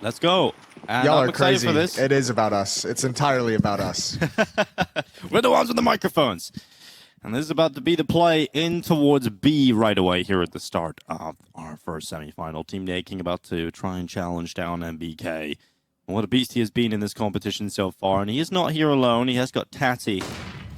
Let's go. Y'all are excited crazy. For this. It is about us. It's entirely about us. We're the ones with the microphones. And this is about to be the play in towards B right away here at the start of our first semifinal. Team NadeKing about to try and challenge down NBK. And what a beast he has been in this competition so far. And he is not here alone. He has got Tatty,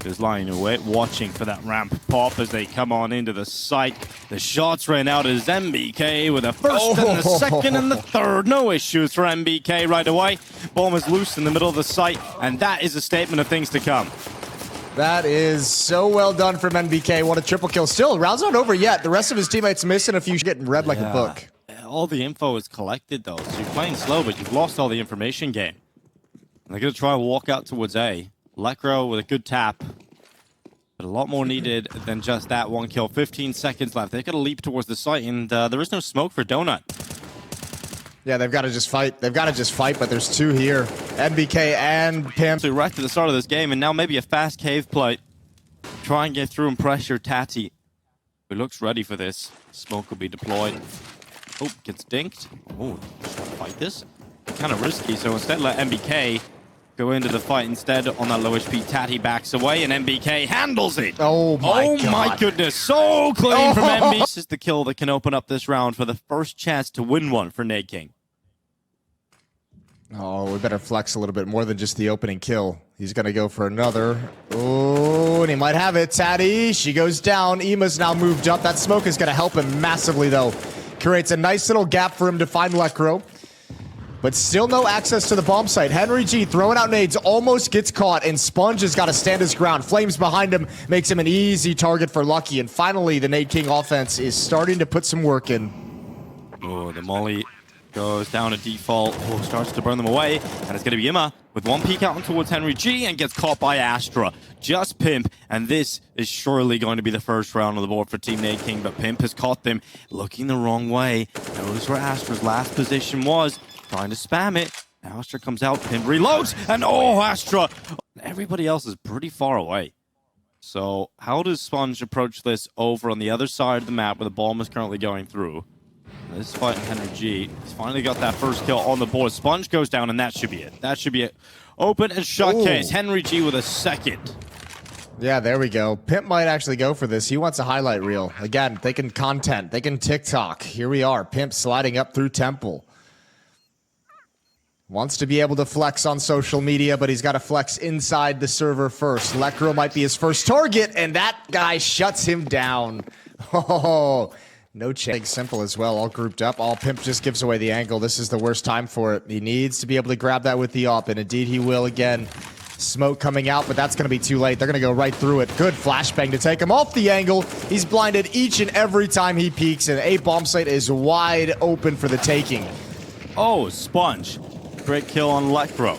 who's lying away, watching for that ramp pop as they come on into the site. The shots ran out as NBK with the first and the second and the third. No issues for NBK right away. Bomb is loose in the middle of the site, and that is a statement of things to come. That is so well done from NBK. What a triple kill. Still, round's not over yet. The rest of his teammates missing a few, getting read like a book. All the info is collected, though, so you're playing slow, but you've lost all the information game. And they're going to try and walk out towards A. Lekro with a good tap, but a lot more needed than just that one kill. 15 seconds left. They've got to leap towards the site, and there is no smoke for Donut. Yeah, they've got to just fight. They've got to just fight, but there's two here. NBK and Pimp. So right to the start of this game, and now maybe a fast cave play. Try and get through and pressure Tatty, who looks ready for this. Smoke will be deployed. Oh, gets dinked. Oh, fight this. Kind of risky, so instead let NBK go into the fight instead. On that low HP, Tatty backs away, and NBK handles it. Oh my God. My goodness, so clean from NBK. This is the kill that can open up this round for the first chance to win one for NadeKing. Oh, we better flex a little bit more than just the opening kill. He's going to go for another. Oh, and he might have it. Tatty, she goes down. Ema's now moved up. That smoke is going to help him massively, though. Creates a nice little gap for him to find Lekro. But still no access to the bomb site. HenryG throwing out nades, almost gets caught, and SPUNj has got to stand his ground. Flames behind him, makes him an easy target for Lucky. And finally, the NadeKing offense is starting to put some work in. Oh, the molly goes down to default. Oh, starts to burn them away. And it's going to be Ima with one peek out towards HenryG and gets caught by ASTRA. Just Pimp. And this is surely going to be the first round on the board for Team NadeKing. But Pimp has caught them looking the wrong way. Notice where ASTRA's last position was. Trying to spam it. ASTRA comes out. Pimp reloads. And oh, ASTRA. Everybody else is pretty far away. So how does SPUNj approach this over on the other side of the map where the bomb is currently going through? This is fighting HenryG. He's finally got that first kill on the board. SPUNj goes down, and that should be it. That should be it. Open and shut case. HenryG with a second. Yeah, there we go. Pimp might actually go for this. He wants a highlight reel. Again, they can content. They can TikTok. Here we are. Pimp sliding up through Temple. Wants to be able to flex on social media, but he's got to flex inside the server first. Lekro might be his first target, and that guy shuts him down. Oh, no chance. Simple as well, all grouped up. All Pimp just gives away the angle. This is the worst time for it. He needs to be able to grab that with the AWP, and indeed he will again. Smoke coming out, but that's going to be too late. They're going to go right through it. Good flashbang to take him off the angle. He's blinded each and every time he peeks, and A bomb site is wide open for the taking. Oh, SPUNj. Great kill on Lekro.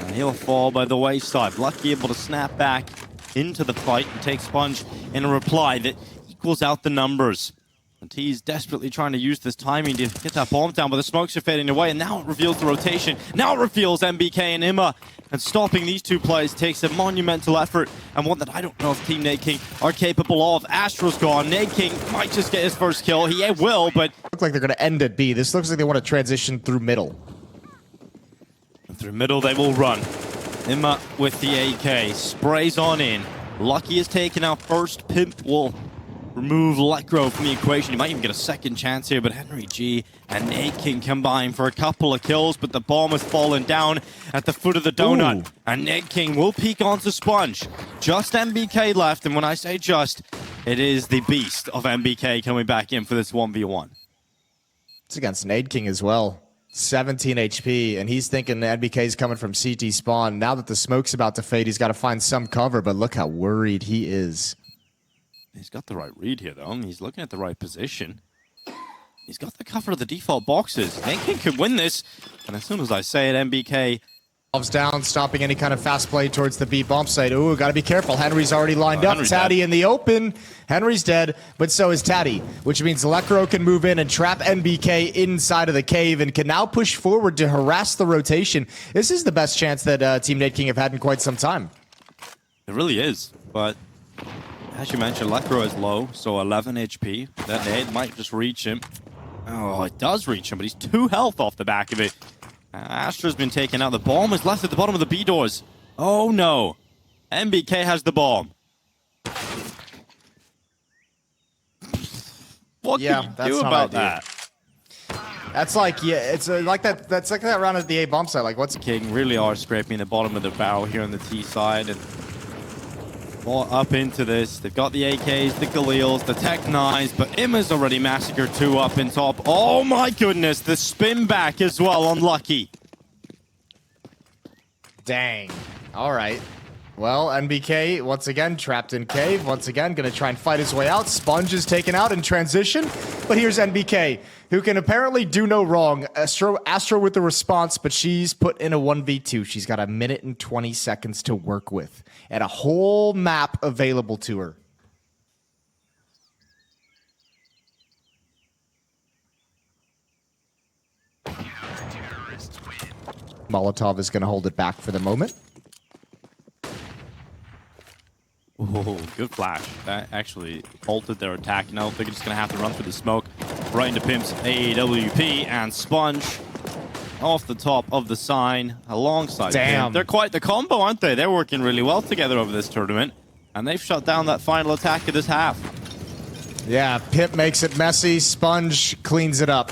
And he'll fall by the wayside. Lucky able to snap back into the fight and take SPUNj in a reply that equals out the numbers. And he's desperately trying to use this timing to get that bomb down, but the smokes are fading away, and now it reveals the rotation. Now it reveals NBK and Ima. And stopping these two plays takes a monumental effort, and one that I don't know if Team NadeKing are capable of. ASTRA's gone. NadeKing might just get his first kill. He will, but... Look like they're going to end at B. This looks like they want to transition through middle. And through middle they will run. Ima with the AK. Sprays on in. Lucky is taken out first. Pimp will remove Lekro from the equation. He might even get a second chance here, but HenryG and NadeKing combine for a couple of kills, but the bomb has fallen down at the foot of the donut. Ooh. And NadeKing will peek onto SPUNj. Just NBK left, and when I say just, it is the beast of NBK coming back in for this 1v1. It's against NadeKing as well. 17 HP, and he's thinking NBK is coming from CT spawn. Now that the smoke's about to fade, he's got to find some cover, but look how worried he is. He's got the right read here, though. He's looking at the right position. He's got the cover of the default boxes. NadeKing could win this, and as soon as I say it, NBK... down, stopping any kind of fast play towards the B bomb site. Ooh, gotta be careful. Henry's already lined up. Tatty in the open. Henry's dead, but so is Tatty, which means Lekro can move in and trap NBK inside of the cave and can now push forward to harass the rotation. This is the best chance that Team NadeKing have had in quite some time. It really is, but as you mentioned, Lekro is low, so 11 HP. That nade might just reach him. Oh, it does reach him, but he's 2 health off the back of it. Astra's been taken out. The bomb is left at the bottom of the B doors. Oh no. NBK has the bomb. What can you do about that? That's like, yeah, it's like that. That's like that round at the A bomb site. Like, what's King really are scraping the bottom of the barrel here on the T side, and more up into this. They've got the AKs, the Galils, the Tech 9s, but Imma's already massacred 2 up in top. Oh my goodness, the spin back as well, unlucky. Dang. All right. Well, NBK, once again, trapped in cave. Once again, going to try and fight his way out. SPUNj is taken out in transition. But here's NBK, who can apparently do no wrong. ASTRA with the response, but she's put in a 1v2. She's got 1 minute and 20 seconds to work with. And a whole map available to her. Molotov is going to hold it back for the moment. Oh, good flash. That actually halted their attack. Now they're just going to have to run through the smoke right into Pimp's AWP, and SPUNj off the top of the sign alongside Pimp. They're quite the combo, aren't they? They're working really well together over this tournament, and they've shut down that final attack of this half. Yeah, Pimp makes it messy. SPUNj cleans it up.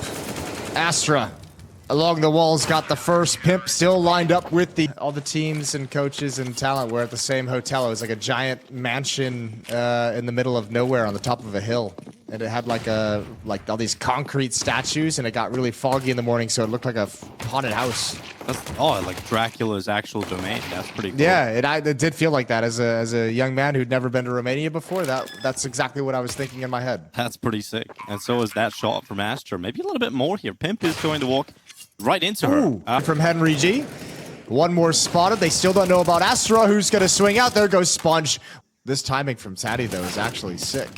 ASTRA along the walls got the first. Pimp still lined up with all the teams and coaches and talent were at the same hotel. It was like a giant mansion in the middle of nowhere on the top of a hill. And it had like all these concrete statues, and it got really foggy in the morning, so it looked like a haunted house. Like Dracula's actual domain. That's pretty cool. Yeah, it did feel like that as a young man who'd never been to Romania before. That's exactly what I was thinking in my head. That's pretty sick. And so is that shot from ASTRA. Maybe a little bit more here. Pimp is going to walk right into her. From HenryG. One more spotted. They still don't know about ASTRA, who's going to swing out. There goes SPUNj. This timing from Taddy, though, is actually sick.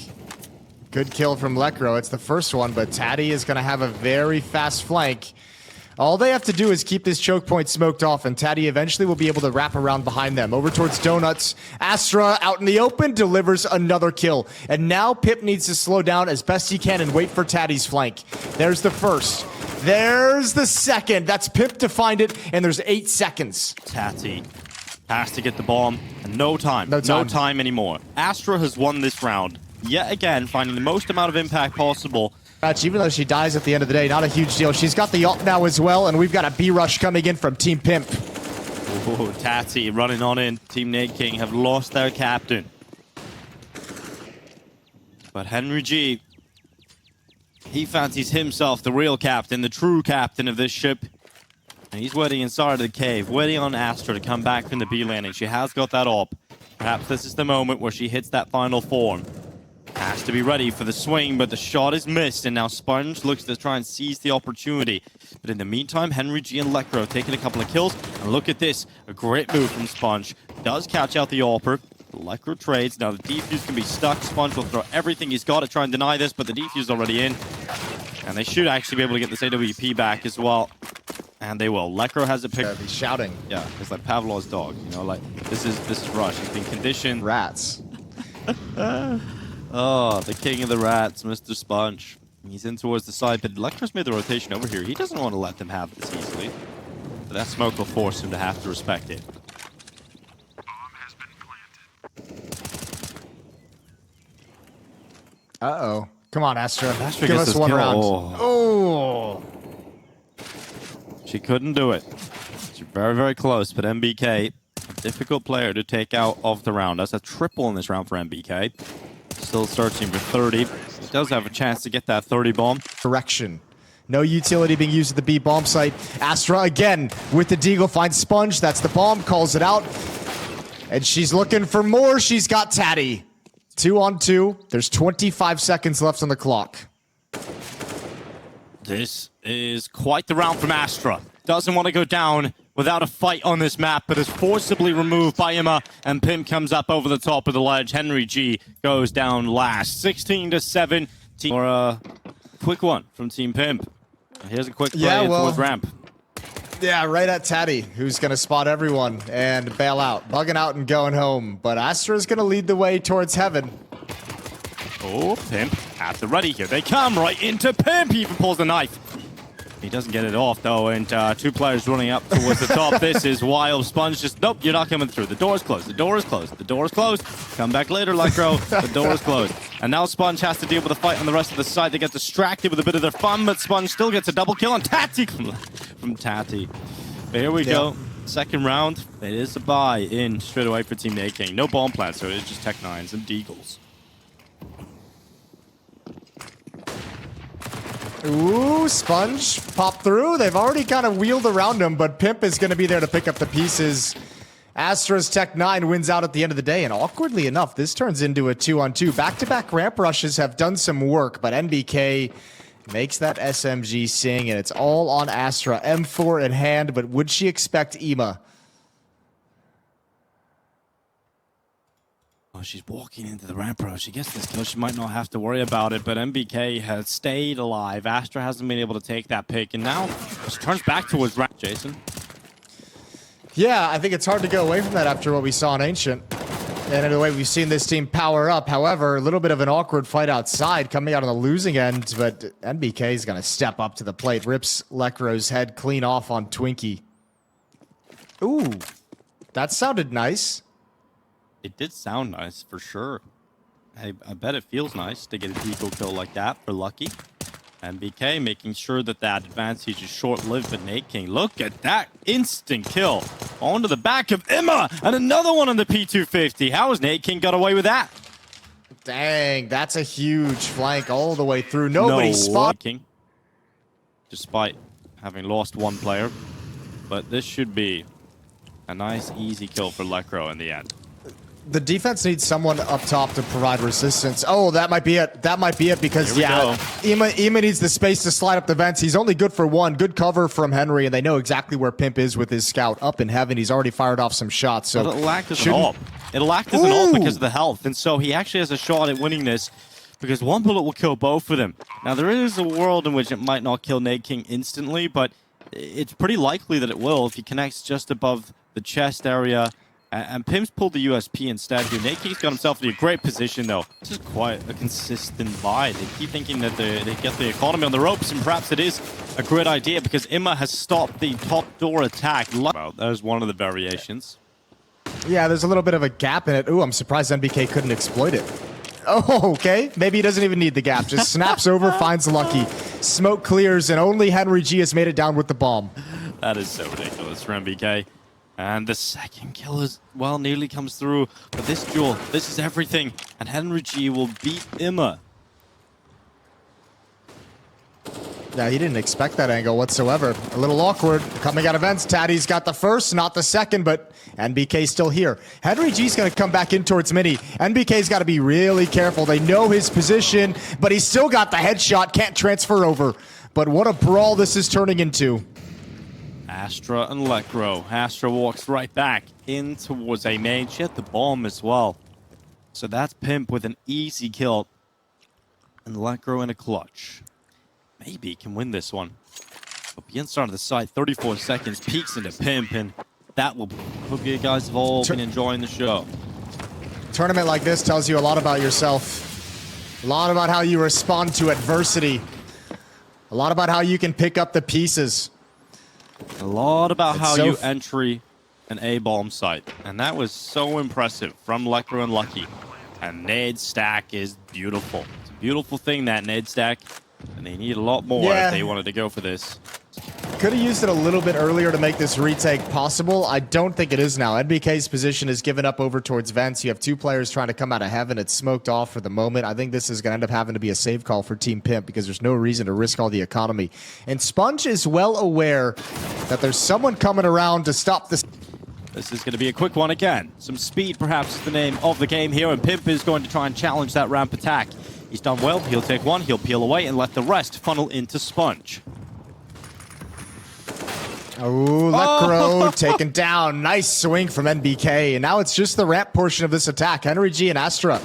Good kill from Lekro. It's the first one, but Taddy is going to have a very fast flank. All they have to do is keep this choke point smoked off, and Taddy eventually will be able to wrap around behind them. Over towards Donuts. ASTRA out in the open delivers another kill. And now Pip needs to slow down as best he can and wait for Taddy's flank. There's the first. There's the second. That's Pip to find it, and there's 8 seconds. Taddy has to get the bomb. And no time anymore. ASTRA has won this round. Yet again, finding the most amount of impact possible. Even though she dies at the end of the day, not a huge deal. She's got the ult now as well, and we've got a B rush coming in from Team Pimp. Oh, Tati running on in. Team NadeKing have lost their captain. But HenryG, he fancies himself the real captain, the true captain of this ship. And he's waiting inside of the cave, waiting on ASTRA to come back from the B lane, and she has got that op. Perhaps this is the moment where she hits that final form. Has to be ready for the swing, but the shot is missed, and now SPUNj looks to try and seize the opportunity. But in the meantime, HenryG and Lekro taking a couple of kills, and look at this, a great move from SPUNj. Does catch out the AWPer. Lekro trades. Now the defuse can be stuck. SPUNj will throw everything he's got to try and deny this, but the defuse is already in. And they should actually be able to get this AWP back as well. And they will. Lekro has a pick. Yeah, he's shouting. Yeah, it's like Pavlov's dog. You know, like this is Rush. He's been conditioned. Rats. Oh, the king of the rats, Mr. SPUNj. He's in towards the side, but Lekro's made the rotation over here. He doesn't want to let them have this easily. But that smoke will force him to have to respect it. Uh-oh. Come on, ASTRA. ASTRA Give gets us one kill. round. Oh. She couldn't do it. She's very, very close, but NBK, a difficult player to take out of the round. That's a triple in this round for NBK. Still searching for 30. He does have a chance to get that 30 bomb. Correction. No utility being used at the B bomb site. ASTRA again with the deagle finds SPUNj. That's the bomb. Calls it out. And she's looking for more. She's got Taddy. 2 on 2. There's 25 seconds left on the clock. This is quite the round from ASTRA. Doesn't want to go down without a fight on this map, but is forcibly removed by Imma, and Pimp comes up over the top of the ledge. HenryG goes down last. 16-7. Or a quick one from Team Pimp. Here's a quick play towards ramp. Yeah, right at Taddy, who's going to spot everyone and bail out. Bugging out and going home. But ASTRA's going to lead the way towards heaven. Oh, Pimp at the ready. Here they come, right into Pimp. He even pulls the knife. He doesn't get it off, though, and two players running up towards the top. This is wild. SPUNj just, nope, you're not coming through. The door is closed. The door is closed. The door is closed. Come back later, Lekro. The door is closed. And now SPUNj has to deal with a fight on the rest of the side. They get distracted with a bit of their fun, but SPUNj still gets a double kill on Tati from Tati. But here we go. Second round. It is a buy in straight away for Team NadeKing. No bomb plant, so it is just Tech-9s and Deagles. Ooh, SPUNj pop through. They've already kind of wheeled around him, but Pimp is going to be there to pick up the pieces. Astra's Tech-9 wins out at the end of the day, and awkwardly enough, this turns into a 2-on-2. Back-to-back ramp rushes have done some work, but NBK makes that SMG sing, and it's all on Astra. M4 in hand, but would she expect Ema? Oh, she's walking into the ramp rush. She gets this kill. She might not have to worry about it, but NBK has stayed alive. Astra hasn't been able to take that pick, and now she turns back towards ramp. Jason? Yeah, I think it's hard to go away from that after what we saw in Ancient. And in a way, we've seen this team power up. However, a little bit of an awkward fight outside coming out on the losing end, but NBK is going to step up to the plate. Rips Lekro's head clean off on Twinkie. Ooh, that sounded nice. It did sound nice, for sure. I bet it feels nice to get a deco kill like that for Lucky. NBK making sure that that advantage is short-lived, but NadeKing, look at that instant kill. Onto the back of Emma, and another one on the P250. How has NadeKing got away with that? Dang, that's a huge flank all the way through. Nobody spot. NadeKing, despite having lost one player. But this should be a nice, easy kill for Lekro in the end. The defense needs someone up top to provide resistance. Oh, that might be it. That might be it because, yeah, Ema needs the space to slide up the vents. He's only good for one. Good cover from Henry, and they know exactly where Pimp is with his scout up in heaven. He's already fired off some shots. So but it lacked as an ult. It lacked as an ult because of the health, and so he actually has a shot at winning this because one bullet will kill both of them. Now, there is a world in which it might not kill NadeKing instantly, but it's pretty likely that it will if he connects just above the chest area. And Pimp's pulled the USP instead here. NadeKing's got himself in a great position, though. This is quite a consistent buy. They keep thinking that they get the economy on the ropes, and perhaps it is a great idea because Emma has stopped the top door attack. Well, there's one of the variations. Yeah, there's a little bit of a gap in it. Ooh, I'm surprised NBK couldn't exploit it. Oh, okay. Maybe he doesn't even need the gap. Just snaps over, finds Lucky. Smoke clears, and only HenryG has made it down with the bomb. That is so ridiculous for NBK. And the second kill is, well, nearly comes through. But this duel, this is everything. And HenryG will beat Emma. Yeah, he didn't expect that angle whatsoever. A little awkward. Coming out of vents, Taddy's got the first, not the second, but NBK's still here. HenryG's going to come back in towards Mini. NBK's got to be really careful. They know his position, but he's still got the headshot, can't transfer over. But what a brawl this is turning into. Astra and Lekro. Astra walks right back in towards A main. She had the bomb as well. So that's Pimp with an easy kill. And Lekro in a clutch. Maybe can win this one. But the start of the site, 34 seconds, peeks into Pimp, and that will hope you guys have all been enjoying the show. Tournament like this tells you a lot about yourself. A lot about how you respond to adversity. A lot about how you can pick up the pieces. A lot about how you entry an A-bomb site. And that was so impressive from Lekro and Lucky. And Nade stack is beautiful. It's a beautiful thing, that Nade stack. And they need a lot more if they wanted to go for this. Could have used it a little bit earlier to make this retake possible. I don't think it is now. NBK's position is given up over towards vents. You have two players trying to come out of heaven. It's smoked off for the moment. I think this is going to end up having to be a save call for Team Pimp because there's no reason to risk all the economy. And SPUNj is well aware that there's someone coming around to stop this. This is going to be a quick one again. Some speed, perhaps, is the name of the game here. And Pimp is going to try and challenge that ramp attack. He's done well. He'll take one. He'll peel away and let the rest funnel into SPUNj. Oh, Lekro taken down. Nice swing from NBK. And now it's just the ramp portion of this attack. HenryG and Astra.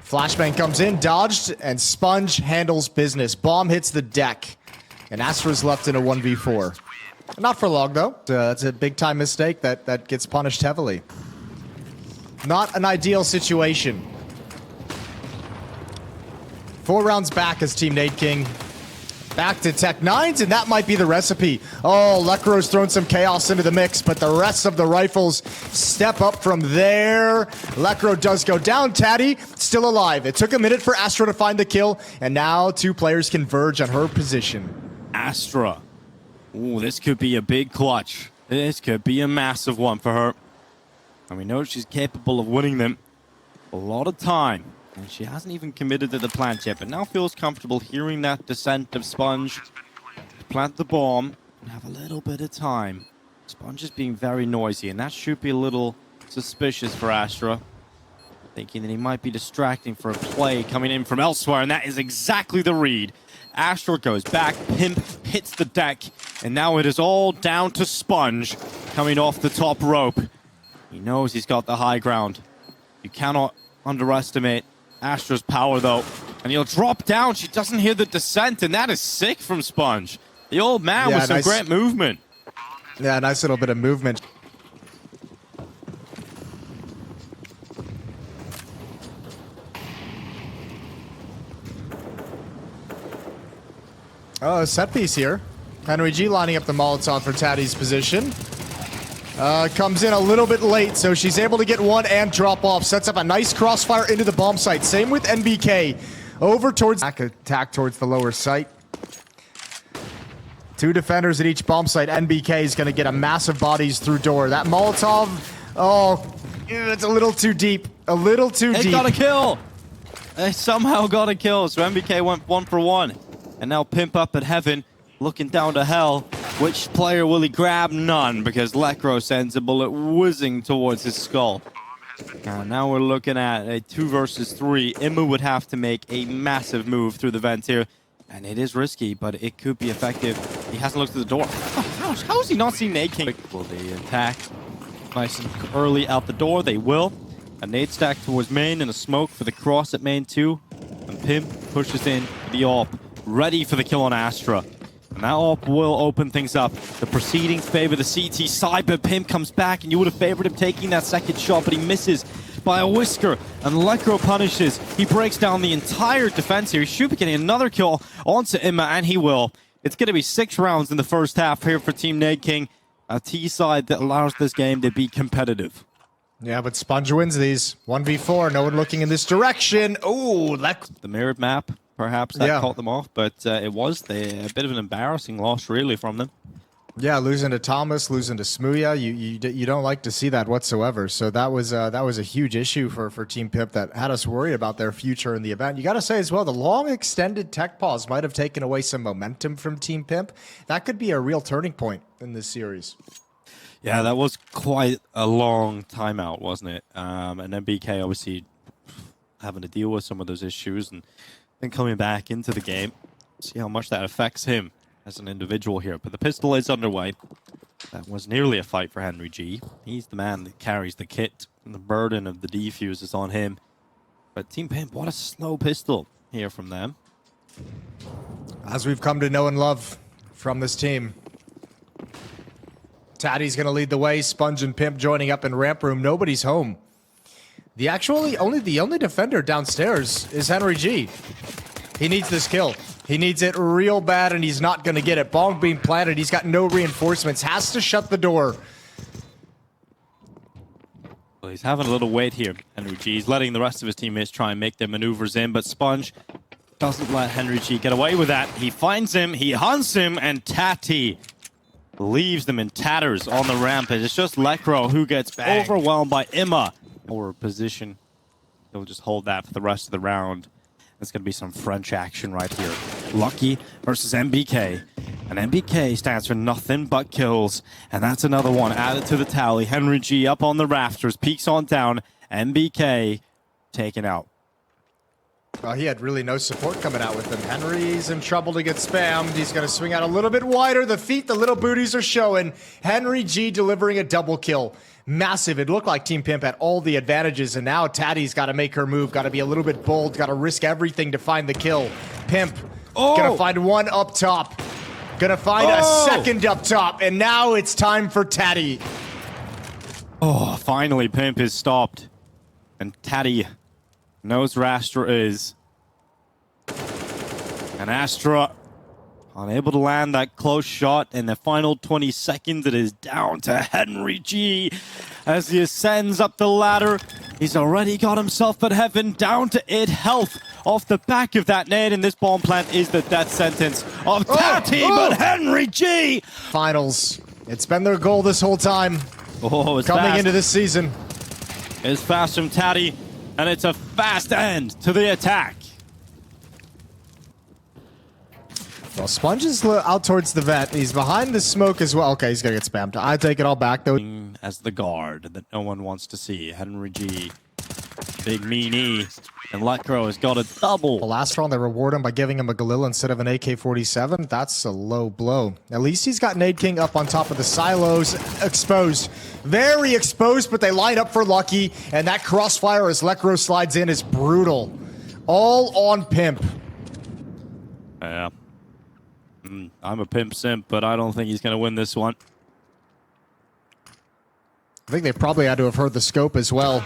Flashbang comes in, dodged, and SPUNj handles business. Bomb hits the deck. And Astra's left in a 1v4. Not for long, though. That's a big-time mistake that gets punished heavily. Not an ideal situation. 4 rounds back as Team NadeKing. Back to Tech-9s, and that might be the recipe. Oh, Lekro's thrown some chaos into the mix, but the rest of the rifles step up from there. Lekro does go down. Taddy still alive. It took a minute for ASTRA to find the kill, and now two players converge on her position. ASTRA. Ooh, this could be a big clutch. This could be a massive one for her. And we know she's capable of winning them a lot of time. And she hasn't even committed to the plant yet, but now feels comfortable hearing that descent of SPUNj. Plant the bomb and have a little bit of time. SPUNj is being very noisy, and that should be a little suspicious for ASTRA. Thinking that he might be distracting for a play coming in from elsewhere, and that is exactly the read. ASTRA goes back, Pimp hits the deck, and now it is all down to SPUNj coming off the top rope. He knows he's got the high ground. You cannot underestimate ASTRA's power, though. And he'll drop down. She doesn't hear the descent, and that is sick from SPUNj. The old man with some great movement. Yeah, nice little bit of movement. Oh, set piece here. HenryG lining up the Molotov for Taddy's position. Comes in a little bit late, so she's able to get one and drop off. Sets up a nice crossfire into the bomb site. Same with NBK. Over towards... Attack towards the lower site. Two defenders at each bomb site. NBK is going to get a massive bodies through door. That Molotov... Oh, it's a little too deep. A little too deep. They got a kill! They somehow got a kill, so NBK went 1 for 1. And now Pimp up at heaven, looking down to hell. Which player will he grab? None, because Lekro sends a bullet whizzing towards his skull. Now we're looking at a 2 versus 3. Imma would have to make a massive move through the vents here. And it is risky, but it could be effective. He hasn't looked at the door. Oh, how has he not seen NadeKing? Will they attack nice and early out the door? They will. A nade stack towards main and a smoke for the cross at main 2. And Pimp pushes in the AWP, ready for the kill on ASTRA. And that AWP will open things up. The proceedings favor the CT side, but Pimp comes back, and you would have favored him taking that second shot, but he misses by a whisker, and Lekro punishes. He breaks down the entire defense here. He should be getting another kill onto Imma, and he will. It's going to be 6 rounds in the first half here for Team NadeKing. A T side that allows this game to be competitive. Yeah, but SPUNj wins these. 1v4, no one looking in this direction. Oh, the mirrored map. Perhaps that caught them off, but it was a bit of an embarrassing loss, really, from them. Yeah, losing to Thomas, losing to Smuya, you don't like to see that whatsoever. So that was a huge issue for Team Pimp that had us worried about their future in the event. You got to say as well, the long extended tech pause might have taken away some momentum from Team Pimp. That could be a real turning point in this series. Yeah, that was quite a long timeout, wasn't it? And then BK obviously having to deal with some of those issues and then coming back into the game. See how much that affects him as an individual here. But the pistol is underway. That was nearly a fight for HenryG. He's the man that carries the kit, and the burden of the defuse is on him. But Team Pimp, what a slow pistol here from them. As we've come to know and love from this team. Taddy's going to lead the way. SPUNj and Pimp joining up in ramp room. Nobody's home. The only defender downstairs is HenryG. He needs this kill. He needs it real bad, and he's not going to get it. Bomb being planted. He's got no reinforcements. Has to shut the door. Well, he's having a little wait here, HenryG. He's letting the rest of his teammates try and make their maneuvers in, but SPUNj doesn't let HenryG get away with that. He finds him, he hunts him, and Tati leaves them in tatters on the rampage. It's just Lekro who gets overwhelmed by Imma. Or position. He'll just hold that for the rest of the round. There's going to be some French action right here. Lucky versus NBK. And NBK stands for nothing but kills. And that's another one added to the tally. HenryG up on the rafters, peeks on down. NBK taken out. Well, he had really no support coming out with him. Henry's in trouble to get spammed. He's going to swing out a little bit wider. The feet, the little booties are showing. HenryG delivering a double kill. Massive. It looked like Team Pimp had all the advantages, and now Taddy's got to make her move. Got to be a little bit bold. Got to risk everything to find the kill. Pimp gonna find one up top. Gonna find a second up top, and now it's time for Taddy. Oh, finally Pimp is stopped. And Taddy knows where ASTRA is. And ASTRA unable to land that close shot in the final 20 seconds. It is down to HenryG as he ascends up the ladder. He's already got himself at heaven, down to 8 health off the back of that nade, and this bomb plant is the death sentence of Tati, but HenryG! Finals. It's been their goal this whole time. Oh, it's coming fast. into this season. It's fast from Tati, and it's a fast end to the attack. Well, SPUNj is out towards the vent. He's behind the smoke as well. Okay, he's gonna get spammed. I take it all back, though. As the guard that no one wants to see. HenryG, big meanie, and Lekro has got a double. The last round, they reward him by giving him a Galil instead of an AK-47. That's a low blow. At least he's got NadeKing up on top of the silos. Exposed. Very exposed, but they line up for Lucky, and that crossfire as Lekro slides in is brutal. All on Pimp. Yeah. I'm a Pimp simp, but I don't think he's going to win this one. I think they probably had to have heard the scope as well.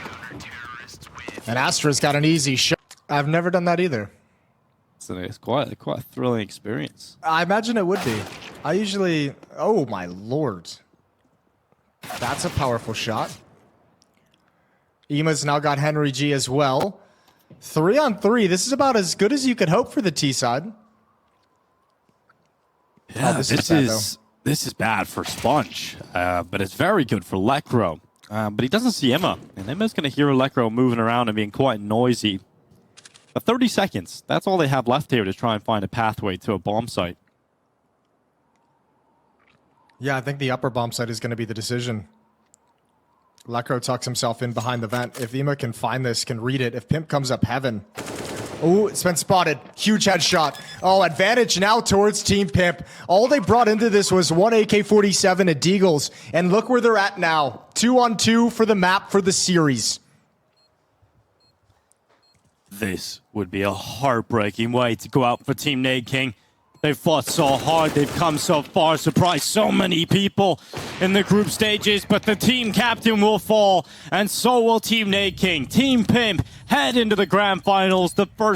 And ASTRA's got an easy shot. I've never done that either. It's quite a thrilling experience. I imagine it would be. I usually... Oh, my lord. That's a powerful shot. Ema's now got HenryG as well. 3-on-3. This is about as good as you could hope for the T side. Yeah, this is bad for SPUNj, but it's very good for Lekro. But he doesn't see Emma, and Emma's going to hear Lekro moving around and being quite noisy. But 30 seconds, that's all they have left here to try and find a pathway to a bomb site. Yeah, I think the upper bomb site is going to be the decision. Lekro tucks himself in behind the vent. If Ema can find this, can read it, if Pimp comes up heaven... Oh, it's been spotted. Huge headshot. Oh, advantage now towards Team Pimp. All they brought into this was one AK-47 at Deagles. And look where they're at now. 2-on-2 for the map for the series. This would be a heartbreaking way to go out for Team NadeKing. They've fought so hard, they've come so far, surprised so many people in the group stages, but the team captain will fall, and so will Team NadeKing. Team Pimp head into the grand finals, the first